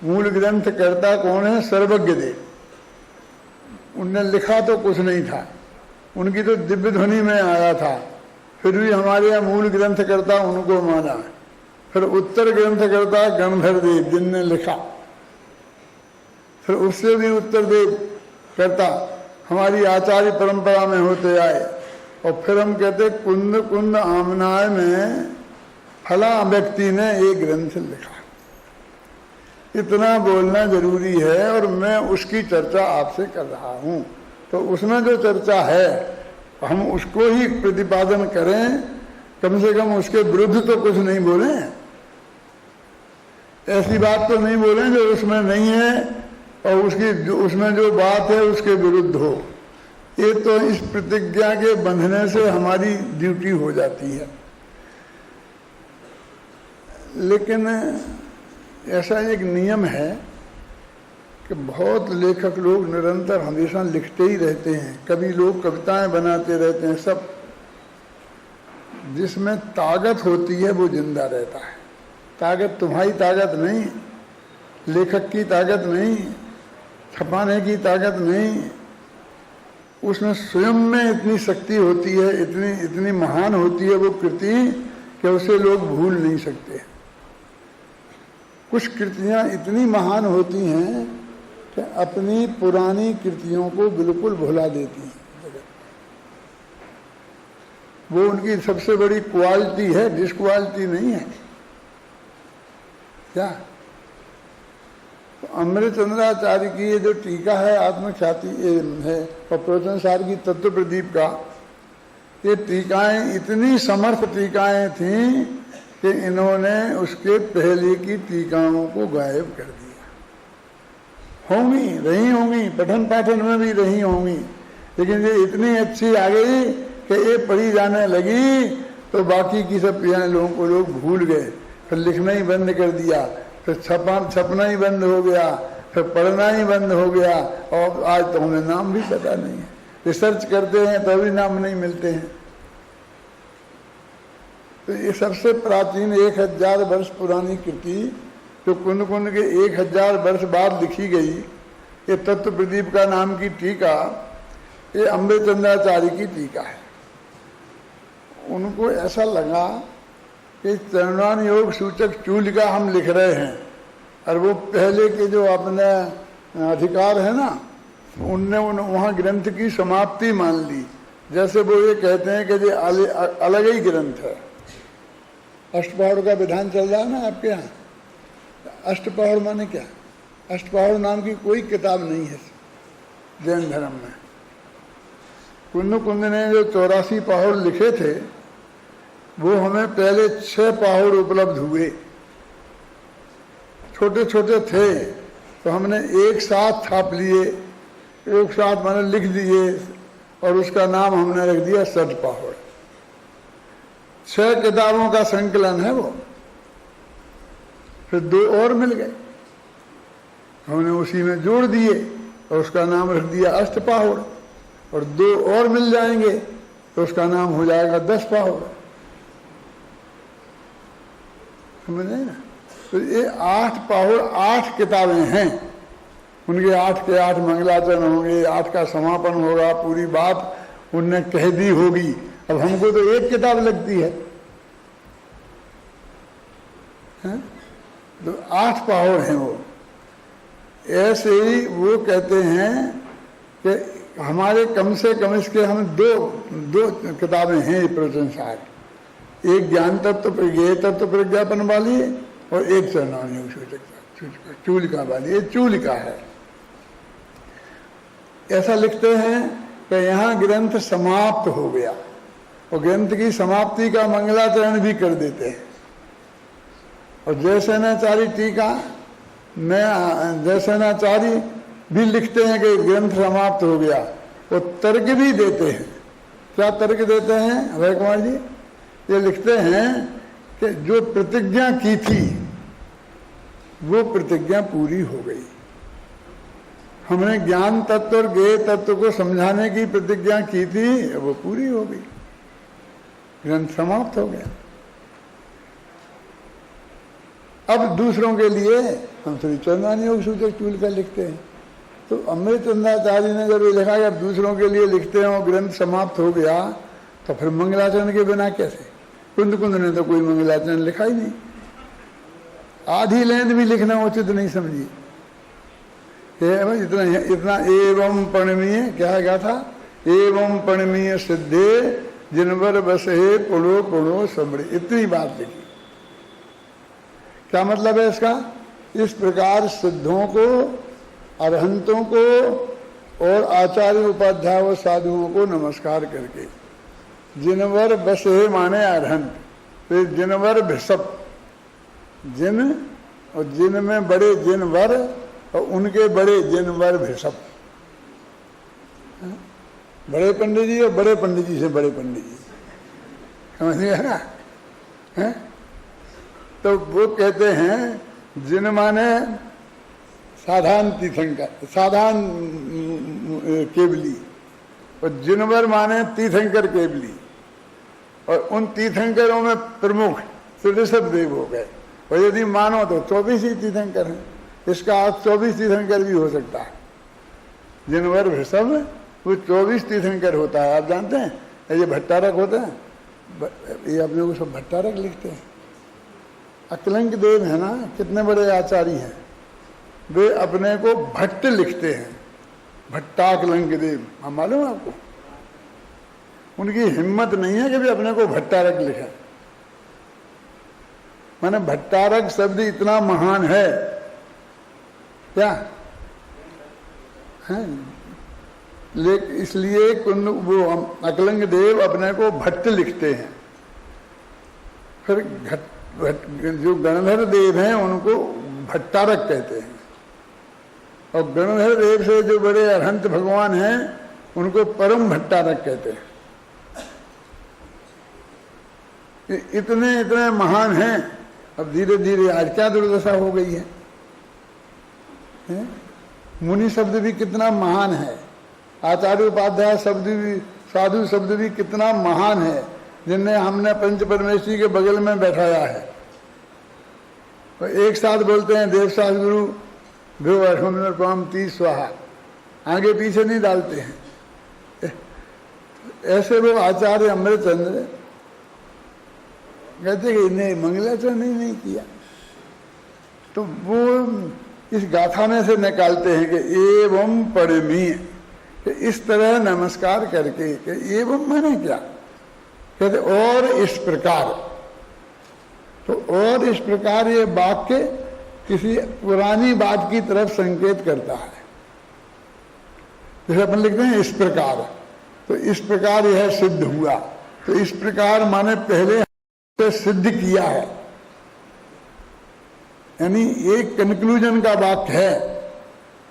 मूल ग्रंथ कर्ता कौन है? सर्वज्ञ देव। उनने लिखा तो कुछ नहीं था, उनकी तो दिव्य ध्वनि में आया था, फिर भी हमारे यहाँ मूल ग्रंथ कर्ता उनको माना। फिर उत्तर ग्रंथ कर्ता गंधर्व देव जिनने लिखा, फिर उससे भी उत्तर देव करता हमारी आचार्य परंपरा में होते आए। और फिर हम कहते कुंद कुंद आमनाय में फला व्यक्ति ने एक ग्रंथ लिखा। इतना बोलना जरूरी है और मैं उसकी चर्चा आपसे कर रहा हूं। तो उसमें जो चर्चा है हम उसको ही प्रतिपादन करें, कम से कम उसके विरुद्ध तो कुछ नहीं बोले। ऐसी बात तो नहीं बोले जो उसमें नहीं है और उसमें जो बात है उसके विरुद्ध हो। ये तो इस प्रतिज्ञा के बंधने से हमारी ड्यूटी हो जाती है। लेकिन ऐसा एक नियम है कि बहुत लेखक लोग निरंतर हमेशा लिखते ही रहते हैं, कभी लोग कविताएं बनाते रहते हैं, सब जिसमें ताकत होती है वो जिंदा रहता है। ताकत तुम्हारी ताकत नहीं, लेखक की ताकत नहीं, छपाने की ताकत नहीं, उसमें स्वयं में इतनी शक्ति होती है, इतनी महान होती है वो कृति कि उसे लोग भूल नहीं सकते। कुछ कृतियां इतनी महान होती हैं कि अपनी पुरानी कृतियों को बिल्कुल भुला देती हैं। वो उनकी सबसे बड़ी क्वालिटी है, डिसक्वालिटी नहीं है। क्या तो अमृतचंद्राचार्य की ये जो टीका है आत्मख्याति है और प्रवचन सार की तत्व प्रदीप का, ये टीकाएं इतनी समर्थ टीकाएं थीं कि इन्होंने उसके पहले की टीकाओं को गायब कर दिया। होंगी, रही होंगी, पठन पाठन में भी रही होंगी, लेकिन ये इतनी अच्छी आ गई कि ये पढ़ी जाने लगी तो बाकी की सब लोगों को लोग भूल गए। फिर लिखना ही बंद कर दिया, फिर छपना ही बंद हो गया, फिर पढ़ना ही बंद हो गया और आज तो हमें नाम भी पता नहीं है। रिसर्च करते हैं तभी नाम नहीं मिलते हैं। तो ये सबसे प्राचीन 1000 वर्ष पुरानी कृति जो कुंद कुंद के 1000 वर्ष बाद लिखी गई, ये तत्व प्रदीप का नाम की टीका, ये अमृतचंद्राचार्य की टीका है। उनको ऐसा लगा कि चरणान योग सूचक चूलिका हम लिख रहे हैं और वो पहले के जो अपने अधिकार है ना, उनने वहाँ ग्रंथ की समाप्ति मान ली। जैसे वो ये कहते हैं कि ये अलग ही ग्रंथ है। अष्टपहर का विधान चल रहा है ना आपके यहाँ। अष्टपहर माने क्या? अष्टपहर नाम की कोई किताब नहीं है जैन धर्म में। कुंद कुंद ने जो 84 पहाड़ लिखे थे वो हमें पहले 6 पहाड़ उपलब्ध हुए। छोटे छोटे थे तो हमने एक साथ छाप लिए, एक साथ मैंने लिख दिए और उसका नाम हमने रख दिया सतपहाड़। 6 किताबों का संकलन है वो। फिर 2 और मिल गए, हमने उसी में जोड़ दिए और उसका नाम रख दिया अष्टपहाड़। और 2 और मिल जाएंगे तो उसका नाम हो जाएगा 10 पहाड़। समझे ना? तो ये 8 पहाड़ 8 किताबें हैं। उनके 8 के 8 मंगलाचरण होंगे, 8 का समापन होगा, पूरी बात उनने कह दी होगी। अब हमको तो एक किताब लगती है, तो 8 पहाड़ हैं वो। ऐसे ही वो कहते हैं कि हमारे कम से कम इसके हम दो किताबें हैं प्रवचन सार। एक ज्ञान तत्व ये तत्व प्रज्ञापन वाली और एक चरणान योग सूचक चूलिका वाली। ये चूलिका है। ऐसा लिखते हैं कि यहाँ ग्रंथ समाप्त हो गया और ग्रंथ की समाप्ति का मंगलाचरण भी कर देते हैं। और जयसेनाचार्य टीका में जयसेनाचार्य भी लिखते हैं कि ग्रंथ समाप्त हो गया। वो तर्क भी देते हैं। क्या तर्क देते हैं अभय कुमार जी? ये लिखते हैं कि जो प्रतिज्ञा की थी वो प्रतिज्ञा पूरी हो गई। हमने ज्ञान तत्व और ज्ञेय तत्व को समझाने की प्रतिज्ञा की थी, वो पूरी हो गई, ग्रंथ समाप्त हो गया। अब दूसरों के लिए हम श्री चंद्रानी योग सूचक चूलिका लिखते हैं। तो अमृतचंद्राचार्य ने जब ये लिखा कि अब दूसरों के लिए लिखते हैं और ग्रंथ समाप्त हो गया, तो फिर मंगलाचरण के बिना कैसे? कुंद ने तो कोई मंगलाचरण लिखा ही नहीं, आधी लेंथ भी लिखना उचित नहीं समझी। इतना एवं परिणमीय क्या कहा था? एवं परिणमीय सिद्धे जिनवर बस है पुणो पुणो समृ, इतनी बात लिखी। क्या मतलब है इसका? इस प्रकार सिद्धों को, अरहंतों को और आचार्य उपाध्याय व साधुओं को नमस्कार करके, जिनवर बस है माने अरहंत, फिर जिनवर भिषप, जिन और जिन में बड़े जिनवर और उनके बड़े जिनवर भिषप, बड़े पंडित जी और बड़े पंडित जी से बड़े पंडित जी, समझ गया ना? है? तो वो कहते हैं जिन माने साधारण तीर्थंकर, साधारण केवली, और जिनवर माने तीर्थंकर केवली, और उन तीर्थंकरों में प्रमुख ऋषभ देव हो गए। और यदि मानो तो 24 ही तीर्थंकर हैं, इसका अर्थ 24 तीर्थंकर भी हो सकता है। जिनवर ऋषभ वो 24 तीर्थंकर होता है। आप जानते हैं ये भट्टारक होते हैं, ये अपने को सब भट्टारक लिखते हैं। अकलंक देव है ना, कितने बड़े आचार्य हैं, वे अपने को भट्ट लिखते हैं, भट्टाकलंक देव। हाँ, मालूम है आपको? उनकी हिम्मत नहीं है कि वे अपने को भट्टारक लिखें। माने भट्टारक शब्द इतना महान है क्या है? लेकिन इसलिए वो अकलंक देव अपने को भट्ट लिखते हैं। फिर जो गणधर देव हैं उनको भट्टारक कहते हैं, और गणधर देव से जो बड़े अरहंत भगवान हैं उनको परम भट्टारक कहते हैं। इतने इतने महान हैं। अब धीरे धीरे आज क्या दुर्दशा हो गई है? मुनि शब्द भी कितना महान है, आचार्य उपाध्याय शब्द भी, साधु शब्द भी कितना महान है, जिन्हें हमने पंच परमेश्वरी के बगल में बैठाया है। तो एक साथ बोलते हैं देव शास्त्र गुरु भ्यो अठम 30 स्वाहा, आगे पीछे नहीं डालते हैं। ऐसे वो आचार्य अमृतचंद्र कहते कि इन्हें मंगलाचरण नहीं किया, तो वो इस गाथा में से निकालते हैं कि एवं परिणमीय, इस तरह नमस्कार करके। कि एवं माने क्या? कहते और इस प्रकार। तो और इस प्रकार ये वाक्य किसी पुरानी बात की तरफ संकेत करता है। जैसे अपन लिखते हैं इस प्रकार, तो इस प्रकार यह सिद्ध हुआ। तो इस प्रकार माने पहले से सिद्ध किया है, यानी एक कंक्लूजन का वाक्य है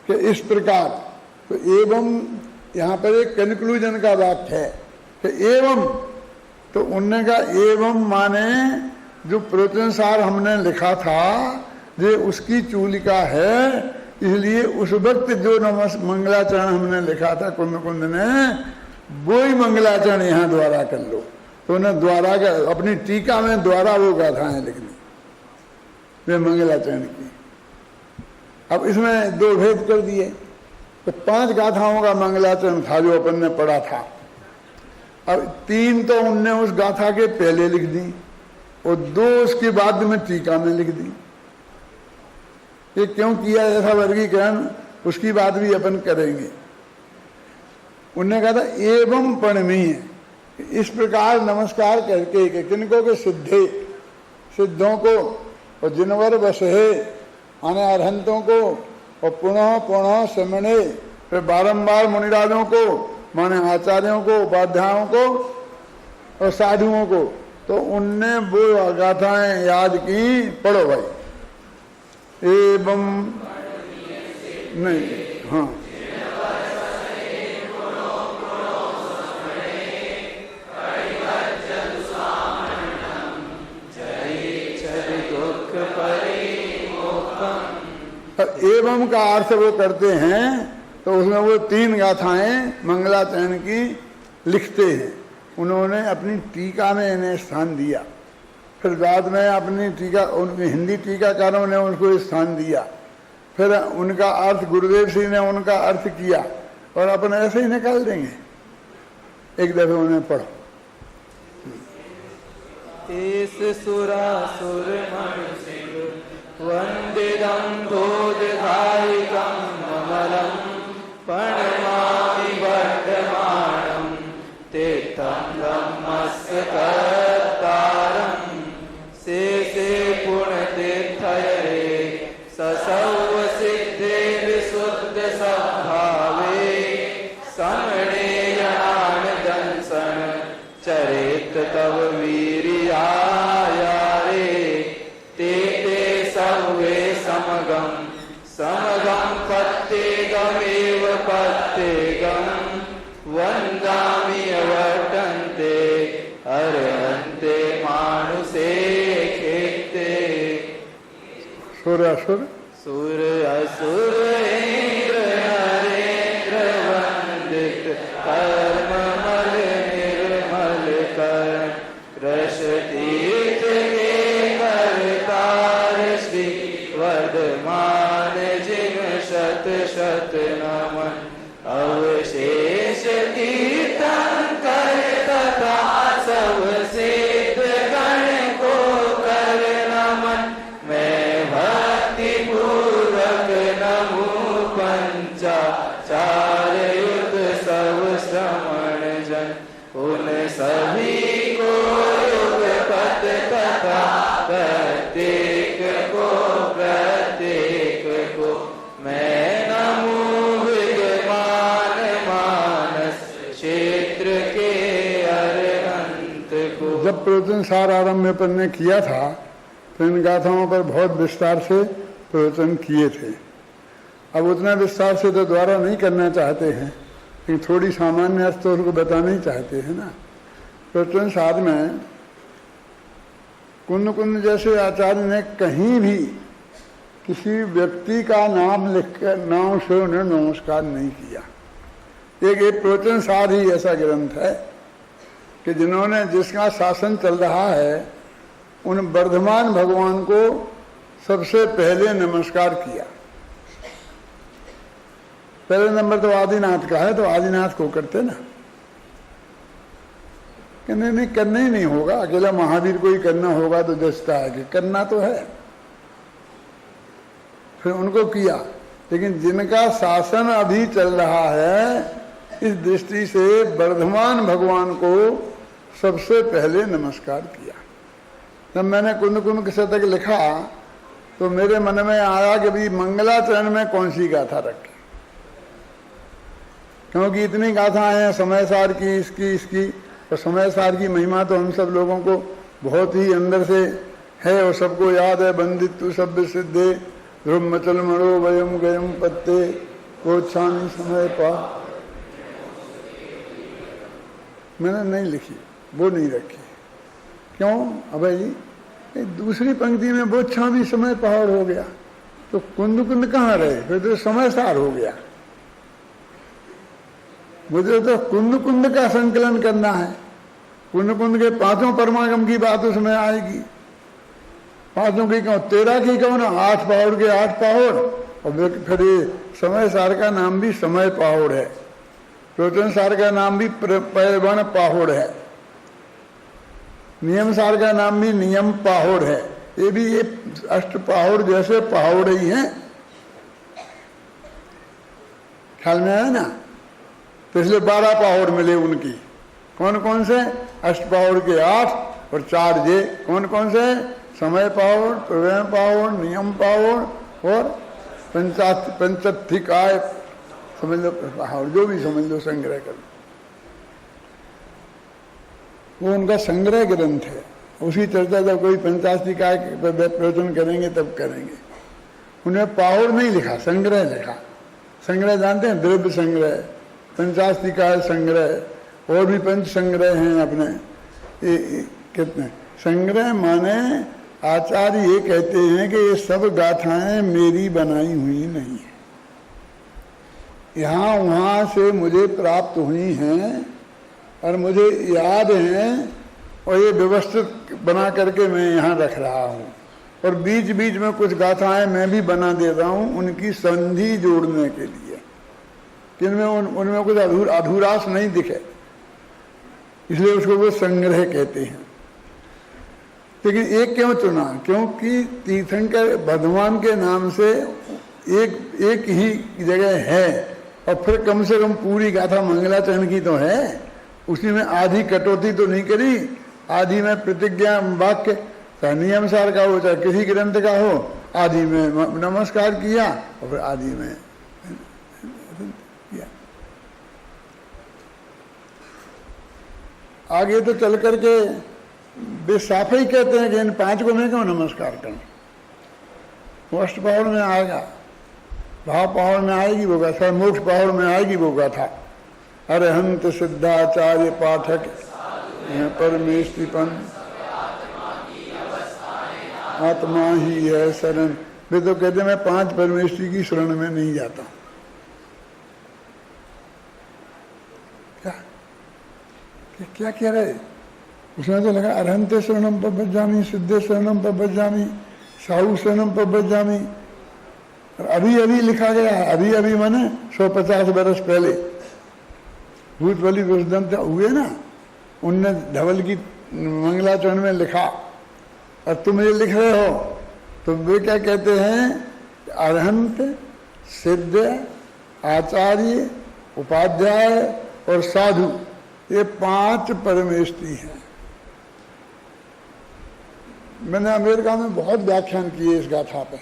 कि इस प्रकार। तो एवं यहाँ पर एक कंक्लूजन का वाक्य है कि एवं। तो उनने कहा एवं माने जो प्रवचनसार हमने लिखा था ये उसकी चूलिका है, इसलिए उस वक्त जो मंगलाचरण हमने लिखा था कुंद ने, वो ही मंगलाचरण यहाँ द्वारा कर लो। तो उन्हें द्वारा का अपनी टीका में द्वारा वो गाथाएं लिखनी वे मंगलाचरण की। अब इसमें दो भेद कर दिए। तो 5 गाथाओं का मंगलाचरण था जो अपन ने पढ़ा था। अब 3 तो उनने उस गाथा के पहले लिख दी और 2 उसके बाद में टीका में लिख दी। ये क्यों किया ऐसा वर्गीकरण, उसकी बात भी अपन करेंगे। उनने कहा था एवं परिणमीय, इस प्रकार नमस्कार करके किनको के सिद्धों को और जिनवर बसहे माने अरहंतों को, और पुनः पुनः समणे, फिर बारंबार मुनिराजों को माने आचार्यों को, उपाध्यायों को और साधुओं को। तो उनने वो गाथाएं याद की। पढ़ो भाई। एवं नहीं, हाँ, एवं का अर्थ वो करते हैं तो उसमें वो 3 गाथाएं मंगलाचरण की लिखते हैं। उन्होंने अपनी टीका में इन्हें स्थान दिया, फिर बाद में अपनी टीका, उनकी हिंदी टीकाकारों ने उनको स्थान दिया। फिर उनका अर्थ गुरुदेव श्री ने उनका अर्थ किया और अपन ऐसे ही निकाल देंगे। एक दफे उन्हें पढ़ो। तेस सुरासुर मनुष्य वंदिदं बोधधायिकं ममलं प्रणमामि वर्धमानं तीर्थं ब्रह्मस्य कर्तारं शेषे पुण्यतीर्थये ससौव सिद्धे विशुद्ध सद्भावे समणेयान दंसन चरित तव वीर्याया रे ते सौवे समगम समगम पत्तेगमेव पत्तेगम वन्दामि अवर्तन्ते अर्हन्ते मानुषे खेते। सुर असुर सुर असुर इंद्र नरेंद्र वंदित कर्ममल निर्मल कर रस तीर्थ के करतार श्री वर्धमान जिन शत शत नमन अवशेष तीर्थंकर तथा सब सिद्ध गण को कर नमन। मैं भक्ति पूर्वक नमो पंचाचार युद्ध सब श्रमण जन उन सभी को युग पद तथा प्रत्येक को मैं नमो विद्यमान मानस क्षेत्र के अरहंत को। जब प्रवचन सार आरंभ में अपन ने किया था तो इन गाथाओं पर बहुत विस्तार से प्रवचन किए थे। अब उतना विस्तार से तो द्वारा नहीं करना चाहते हैं, लेकिन थोड़ी सामान्य अर्थ तो उनको बताना ही चाहते हैं ना। प्रवचन सार में कुंद कुंद जैसे आचार्य ने कहीं भी किसी व्यक्ति का नाम लिखकर नाम से उन्हें नमस्कार नहीं किया। एक प्रवचन सार ही ऐसा ग्रंथ है कि जिन्होंने जिसका शासन चल रहा है उन वर्धमान भगवान को सबसे पहले नमस्कार किया। पहले नंबर तो आदिनाथ का है, तो आदिनाथ को करते ना। कहने नहीं, करना ही नहीं होगा, अकेला महावीर को ही करना होगा तो जचता है कि करना तो है। फिर उनको किया, लेकिन जिनका शासन अभी चल रहा है इस दृष्टि से वर्धमान भगवान को सबसे पहले नमस्कार किया। जब मैंने कुंद कुंद शतक लिखा तो मेरे मन में आया कि भाई मंगलाचरण में कौन सी गाथा रखें, क्योंकि इतनी गाथाएं हैं समय सार की, इसकी और समय सार की महिमा तो हम सब लोगों को बहुत ही अंदर से है और सबको याद है। बंदित तु सब सिद्धे ध्रुव मचल मरो वयम गयम पत्ते कोच्छानी समय पा। मैंने नहीं लिखी, वो नहीं रखी। क्यों? अबे जी दूसरी पंक्ति में वो छावी समय पहाड़ हो गया तो कुंद कुंद कहाँ रहे, फिर तो समय सार हो गया। मुझे तो कुंद कुंद का संकलन करना है। कुंद कुंद के पांचों परमागम की बात उसमें आएगी। पांचों की कौन, 13 की कौन, 8 पहाड़ के 8 पहाड़, और फिर ये समय सार का नाम भी समय पहाड़ है, प्रवचन सार का नाम भी पैवन पहाड़ है, नियम सार का नाम भी नियम पहाड़ है। ये भी ये अष्ट पहाड़ जैसे पहाड़ ही हैं। ख्याल में आया ना? तो इसलिए 12 पहाड़ मिले उनकी। कौन कौन से? अष्ट पहाड़ के 8 और 4 जे। कौन कौन से? समय पहाड़, प्रवय पहाड़, नियम पहाड़ और पंचत्थिकाय, समझ लो पहाड़, जो भी समझ लो, संग्रह कर लो। वो उनका संग्रह ग्रंथ है। उसी चर्चा जब कोई पंचास्तिकाय प्रवचन करेंगे तब करेंगे। उन्हें पहाड़ नहीं लिखा, संग्रह लिखा। संग्रह जानते हैं? द्रव्य संग्रह, पंचास्तिकाय संग्रह, और भी पंच संग्रह हैं अपने। कितने संग्रह माने आचार्य ये कहते हैं कि ये सब गाथाएं मेरी बनाई हुई नहीं है, यहाँ वहाँ से मुझे प्राप्त हुई हैं और मुझे याद हैं, और ये व्यवस्थित बना करके मैं यहाँ रख रहा हूँ। और बीच बीच में कुछ गाथाएं मैं भी बना देता हूं उनकी संधि जोड़ने के लिए, कि उनमें कुछ अधूरास नहीं दिखे, इसलिए उसको वो संग्रह कहते हैं। लेकिन एक क्यों चुना? क्योंकि तीर्थंकर भगवान के नाम से एक ही जगह है, और फिर कम से कम पूरी गाथा मंगलाचरण की तो है, उसी में आधी कटौती तो नहीं करी, आधी में प्रतिज्ञा वाक्य नियमसार का हो चाहे किसी ग्रंथ का हो, आदि में नमस्कार किया और फिर आदि में किया। आगे तो चल करके वे साफ ही कहते हैं कि इन 5 को मैं क्यों नमस्कार करूं। अष्ट पहाड़ में आएगा, भाव पहाड़ में आएगी वो गाथा, मोक्ष पहाड़ में आएगी वो गाथा। अरहंत सिद्धाचार्य पाठक परमेष्टिपन आत्मा ही है शरण। वे तो कहते मैं 5 परमेष्टि की शरण में नहीं जाता। क्या कह रहे? उसमें तो लगा अरहंते शरणम पर बच जामी, सिद्धे शरणम पर बच जामी, साहू शरणम पर बच जामी। अभी अभी लिखा गया है, अभी अभी माने 150 वर्ष पहले भूत बलि विषदंत हुए ना, उनने धवल की मंगलाचरण में लिखा, और तुम ये लिख रहे हो। तो वे क्या कहते हैं? अरहंत, सिद्ध, आचार्य, उपाध्याय और साधु, ये 5 परमेष्टि हैं। मैंने अमेरिका में बहुत व्याख्यान किए इस गाथा पे,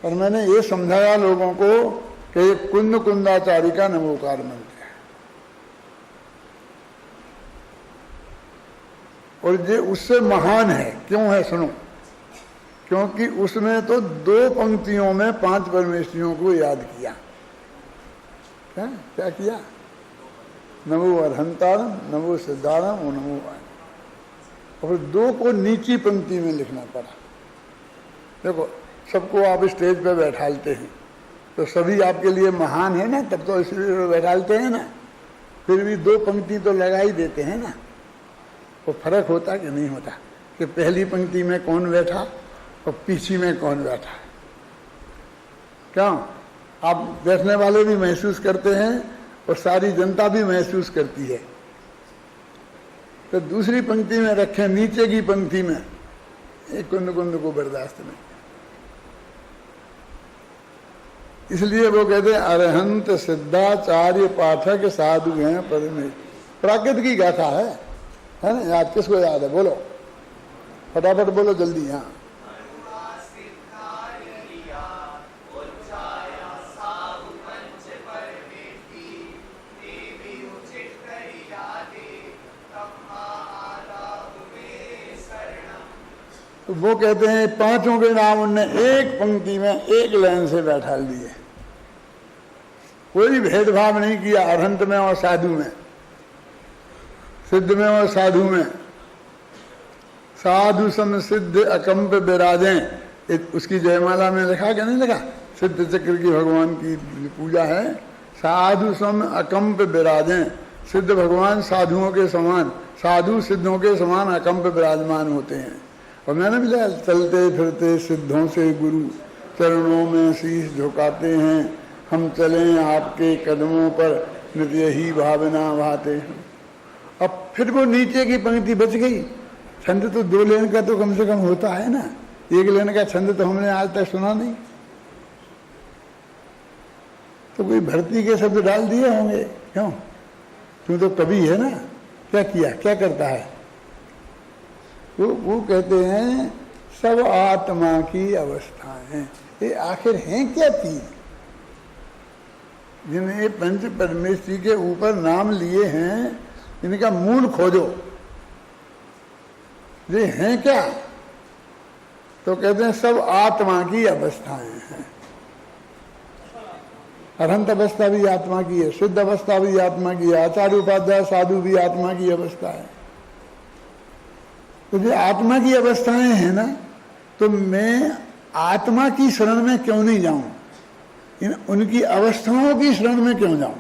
और मैंने ये समझाया लोगों को कि ये कुंद कुंदाचारी का नमोकार मंत्र है, और ये उससे महान है। क्यों है सुनो, क्योंकि उसमें तो 2 पंक्तियों में 5 परमेष्टियों को याद किया। क्या किया? नमो अरहंतारम, नमो सिद्धारम और नमो, और 2 को नीची पंक्ति में लिखना पड़ा। देखो सबको आप स्टेज पे बैठालते हैं तो सभी आपके लिए महान है ना, तब तो इसलिए बैठालते हैं ना, फिर भी 2 पंक्ति तो लगा ही देते हैं ना। वो फर्क होता कि नहीं होता कि पहली पंक्ति में कौन बैठा और पीछे में कौन बैठा? क्यों? आप बैठने वाले भी महसूस करते हैं और सारी जनता भी महसूस करती है। तो दूसरी पंक्ति में रखें, नीचे की पंक्ति में, एक कुंद कुंद को बर्दाश्त नहीं। इसलिए वो कहते हैं अरहंत सिद्धाचार्य पाठक साधु हैं परमेश्वर। प्राकृत की गाथा है ना? याद किसको याद है? बोलो फटाफट बोलो जल्दी। हाँ, तो वो कहते हैं 5 के नाम उनने एक पंक्ति में एक लाइन से बैठा दिए, कोई भेदभाव नहीं किया अरहंत में और साधु में, सिद्ध में और साधु में। साधु सम सिद्ध अकंप विराजें, उसकी जयमाला में लिखा क्या नहीं लिखा? सिद्ध चक्र की भगवान की पूजा है। साधु सम अकंप विराजें, सिद्ध भगवान साधुओं के समान, साधु सिद्धों के समान अकंप विराजमान होते हैं। और मैंने भी लिखा चलते फिरते सिद्धों से गुरु चरणों में शीश झुकाते हैं, हम चलें आपके कदमों पर नित्य ही भावना भाते हैं। अब फिर वो नीचे की पंक्ति बच गई। छंद तो 2 लाइन का तो कम से कम होता है ना, 1 लाइन का छंद तो हमने आज तक सुना नहीं। तो कोई भर्ती के शब्द डाल दिए होंगे। क्यों? तू तो कवि है ना। क्या किया, क्या करता है? वो कहते हैं सब आत्मा की अवस्थाएं। ये आखिर हैं क्या चीज? जिन्हें पंच परमेश्वरी के ऊपर नाम लिए हैं, इनका मूल खोजो, ये हैं क्या? तो कहते हैं सब आत्मा की अवस्थाएं हैं। अरहंत अवस्था भी आत्मा की है, सिद्ध अवस्था भी आत्मा की है, आचार्य उपाध्याय साधु भी आत्मा की अवस्था है। तो जो आत्मा की अवस्थाएं हैं ना, तो मैं आत्मा की शरण में क्यों नहीं जाऊं? उनकी अवस्थाओं की शरण में क्यों जाऊं?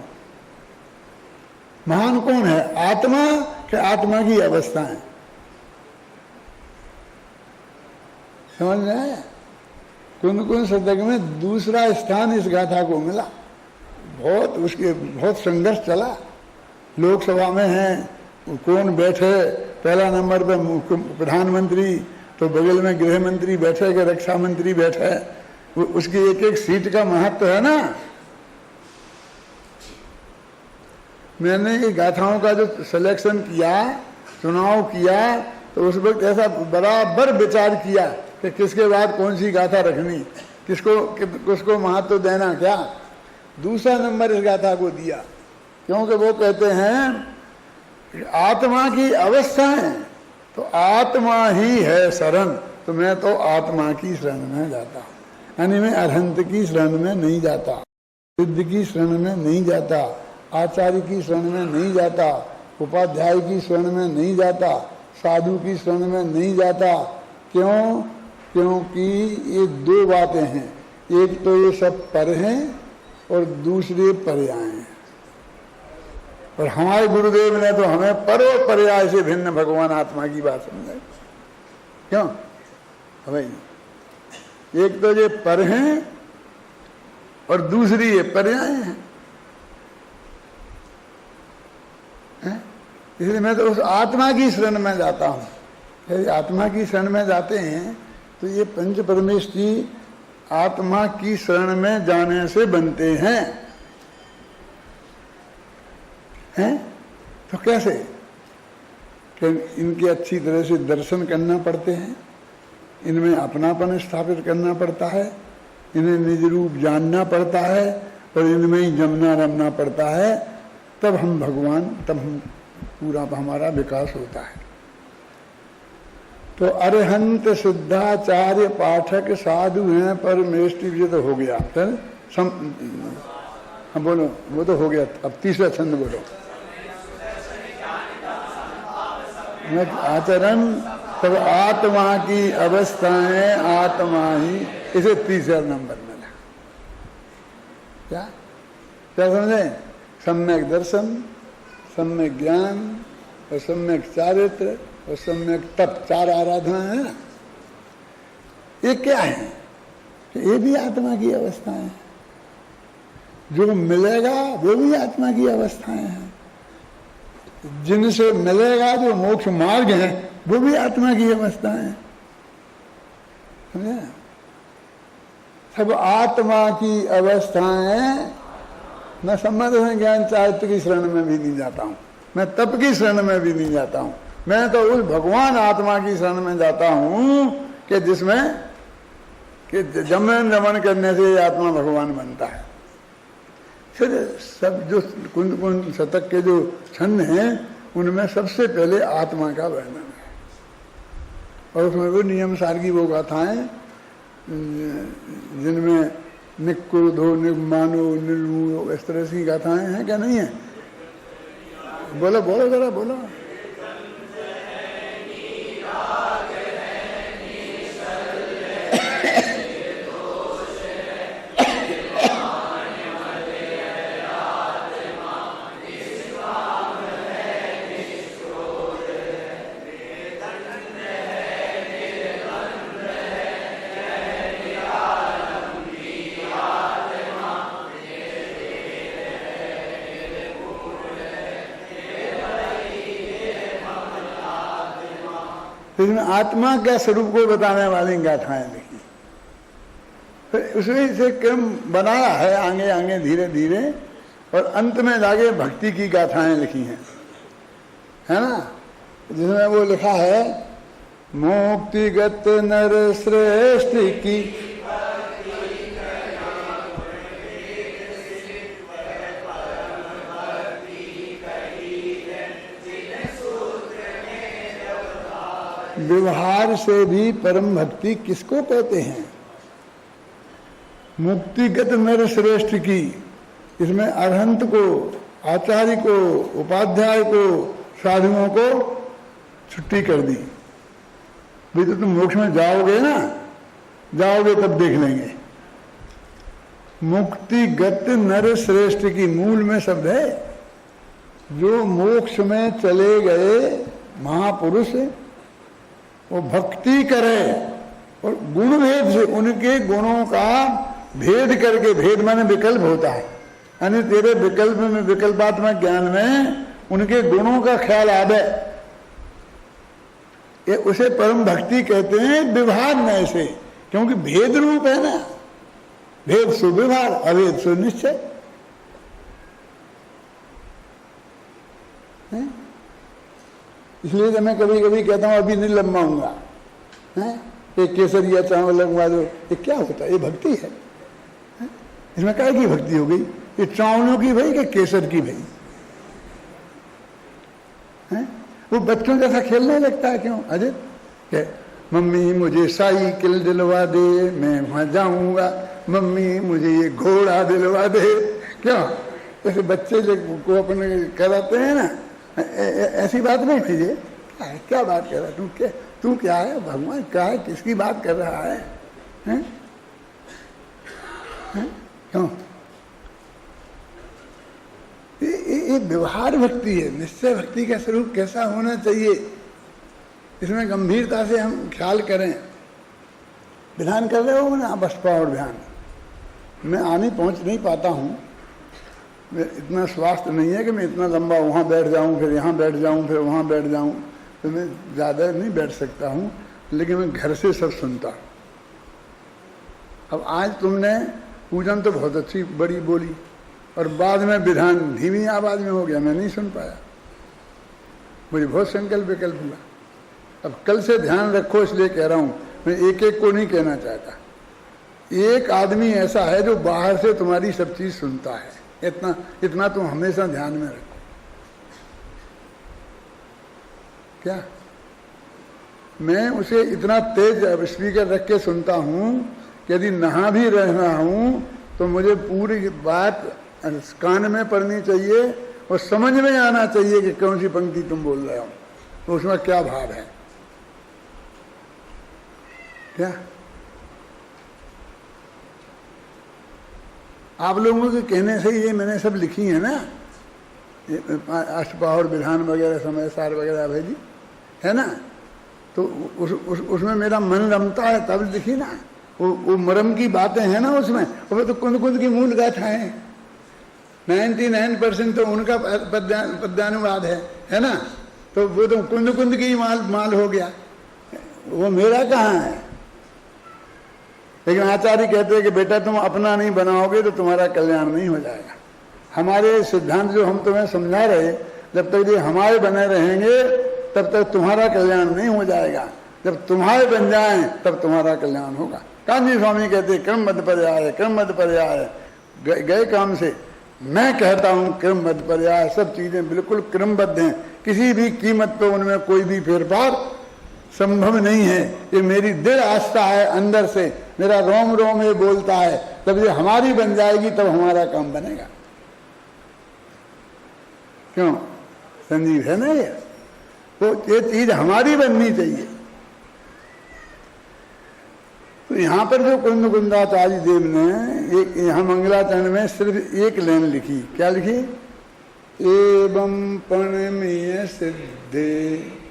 महान कौन है, आत्मा कि आत्मा की अवस्थाएं? समझ में आया? कुंद कुंद शतक में दूसरा स्थान इस गाथा को मिला। बहुत संघर्ष चला। लोकसभा में है, कौन बैठे, पहला नंबर पे प्रधानमंत्री, तो बगल में गृह मंत्री बैठे कि रक्षा मंत्री बैठे, उसकी एक एक सीट का महत्व है ना। मैंने ये गाथाओं का जो सिलेक्शन किया, चुनाव किया, तो उस वक्त ऐसा बराबर विचार किया कि किसके बाद कौन सी गाथा रखनी, किसको महत्व देना। क्या दूसरा नंबर इस गाथा को दिया, क्योंकि वो कहते हैं आत्मा की अवस्था है, तो आत्मा ही है शरण, तो मैं तो आत्मा की शरण में जाता हूँ। यानी मैं अरहंत की शरण में नहीं जाता, सिद्ध की शरण में नहीं जाता, आचार्य की शरण में नहीं जाता, उपाध्याय की शरण में नहीं जाता, साधु की शरण में नहीं जाता। क्यों? क्योंकि ये दो बातें हैं, एक तो ये सब पर हैं और दूसरे पर्याय हैं। और हमारे गुरुदेव ने तो हमें परो पर्याय से भिन्न भगवान आत्मा की बात समझाई। क्यों भाई? एक तो ये पर हैं और दूसरी ये पर्याय हैं। इसलिए मैं तो उस आत्मा की शरण में जाता हूँ। यदि आत्मा की शरण में जाते हैं तो ये पंच परमेश की आत्मा की शरण में जाने से बनते हैं। तो कैसे? कि इनके अच्छी तरह से दर्शन करना पड़ते हैं, इनमें अपनापन स्थापित करना पड़ता है, इन्हें निज रूप जानना पड़ता है और इनमें ही जमना रमना पड़ता है। तब हम भगवान, तब हम पूरा हमारा विकास होता है। तो अरहंत शुद्धाचार्य पाठक साधु हैं परमेष्टि विजित हो गया। हाँ बोलो, वो तो हो गया। अब तीसरा छंद बोलो। आचरण तब आत्मा की अवस्थाएं आत्मा ही, इसे तीसरा नंबर मिला। क्या क्या समझे? सम्यक दर्शन, सम्यक ज्ञान और सम्यक चारित्र और सम्यक तप, चार आराधना है ना। ये क्या है? ये भी आत्मा की अवस्थाएं हैं। जो मिलेगा वो भी आत्मा की अवस्थाएं हैं। जिनसे मिलेगा जो मोक्ष मार्ग है वो भी आत्मा की अवस्थाएं हैं। समझे? सब आत्मा की अवस्थाएं। मैं संबंध में ज्ञान चारित्र की शरण में भी नहीं जाता हूँ, मैं तप की शरण में भी नहीं जाता हूँ, मैं तो उस भगवान आत्मा की शरण में जाता हूँ कि जिसमें कि जमन रमन करने से आत्मा भगवान बनता है। फिर सब जो कुंद कुंद शतक के जो छंद हैं उनमें सबसे पहले आत्मा का वर्णन है, और उसमें वो नियम सार की वो गाथाएं जिनमें निक्रोधो निर्मानो निर्मूलो इस तरह की गाथाएं हैं क्या नहीं है? बोलो बोलो जरा बोलो। इसमें आत्मा के स्वरूप को बताने वाली गाथाएं लिखी, फिर उसमें से क्रम बनाया है आगे आगे धीरे धीरे, और अंत में जाके भक्ति की गाथाएं लिखी हैं, है ना। जिसमें वो लिखा है मुक्तिगत नर श्रेष्ठ की व्यवहार से भी परम भक्ति किसको कहते हैं? मुक्तिगत नर श्रेष्ठ की। इसमें अरहंत को, आचार्य को, उपाध्याय को, साधुओं को छुट्टी कर दी। भाई तो तुम मोक्ष में जाओगे ना, जाओगे तब देख लेंगे। मुक्तिगत नर श्रेष्ठ की मूल में शब्द है जो मोक्ष में चले गए महापुरुष वो भक्ति करे और गुण भेद से उनके गुणों का भेद करके, भेद माने विकल्प होता है, यानी तेरे विकल्प में, विकल्पात्मक ज्ञान में उनके गुणों का ख्याल आवे, ये उसे परम भक्ति कहते हैं। विभाग में से, क्योंकि भेद रूप है ना, भेद सु विभाग, अभेद सु निश्चय। इसलिए तो मैं कभी कभी कहता हूं अभी नहीं लंबाऊंगा, एक केसरिया चावल लगवा दो, ये क्या होता है? ये भक्ति है? इसमें काय की भक्ति हो गई? ये चावलों की भाई कि केसर की भाई? वो बच्चों जैसा खेलने लगता है। क्यों अजय? मम्मी मुझे साइकिल दिलवा दे, मैं वहां जाऊंगा, मम्मी मुझे ये घोड़ा दिलवा दे। क्यों? ऐसे बच्चे को अपने कराते हैं ना, ऐसी बात नहीं कीजिए। क्या बात कर रहा है तू क्या है? भगवान क्या है? किसकी बात कर रहा है? क्यों? ये व्यवहार भक्ति है। निश्चय भक्ति का स्वरूप कैसा होना चाहिए, इसमें गंभीरता से हम ख्याल करें। ध्यान कर रहे हो ना, बस पावर ध्यान। मैं आने पहुंच नहीं पाता हूँ, मैं इतना स्वास्थ्य नहीं है कि मैं इतना लंबा वहाँ बैठ जाऊँ, फिर यहाँ बैठ जाऊँ, फिर वहाँ बैठ जाऊँ, तो मैं ज़्यादा नहीं बैठ सकता हूँ, लेकिन मैं घर से सब सुनता हूँ। अब आज तुमने पूजन तो बहुत अच्छी बड़ी बोली, और बाद में विधान धीमी आवाज में हो गया, मैं नहीं सुन पाया, मुझे बहुत संकल्प विकल्प हुआ। अब कल से ध्यान रखो, इसलिए कह रहा हूँ, मैं एक एक को नहीं कहना चाहता। एक आदमी ऐसा है जो बाहर से तुम्हारी सब चीज सुनता है, इतना तुम हमेशा ध्यान में रखो। क्या मैं उसे इतना तेज स्पीकर रख के सुनता हूं कि यदि नहा भी रहना हूं तो मुझे पूरी बात कान में पड़नी चाहिए और समझ में आना चाहिए कि कौन सी पंक्ति तुम बोल रहे हो, तो उसमें क्या भाव है। क्या आप लोगों के कहने से ये मैंने सब लिखी है ना, अष्टपाहर विधान वगैरह समय सार वगैरह भेजी है ना, तो उसमें मेरा मन रमता है तब लिखी ना। वो मरम की बातें हैं ना उसमें, वो तो कुंद कुंद की मूल गाथा है। 99% तो उनका पद्यानुवाद है ना, तो वो तो कुंद कुंद की माल हो गया, वो मेरा कहाँ है। लेकिन आचार्य कहते हैं कि बेटा तुम अपना नहीं बनाओगे तो तुम्हारा कल्याण नहीं हो जाएगा। हमारे सिद्धांत जो हम तुम्हें समझा रहे, जब तक ये हमारे बने रहेंगे तब तक तुम्हारा कल्याण नहीं हो जाएगा। जब तुम्हारे बन जाएं तब तुम्हारा कल्याण होगा। कांजी स्वामी कहते क्रमबद्ध पर्याय, क्रमबद्ध पर्याय, गए काम से मैं कहता हूँ क्रमबद्ध पर्याय, सब चीजें बिल्कुल क्रमबद्ध हैं, किसी भी कीमत पर उनमें कोई भी फेरफार संभव नहीं है। ये मेरी दृढ़ आस्था है, अंदर से मेरा रोम रोम ये बोलता है। जब ये हमारी बन जाएगी तब हमारा काम बनेगा। क्यों संजीव है ना ये, तो ये चीज हमारी बननी चाहिए। तो यहाँ पर जो कुंद कुंदाचार्य देव ने एक यहाँ मंगलाचरण में सिर्फ एक लाइन लिखी, क्या लिखी? एवं पणमीय सिद्धे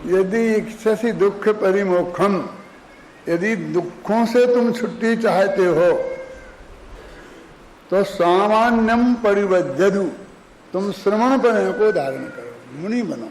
यदि इच्छसि दुख परिमोक्षम, यदि दुखों से तुम छुट्टी चाहते हो तो सामान्यम परिवज्जदु, तुम श्रवण पणे को धारण करो, मुनि बनो।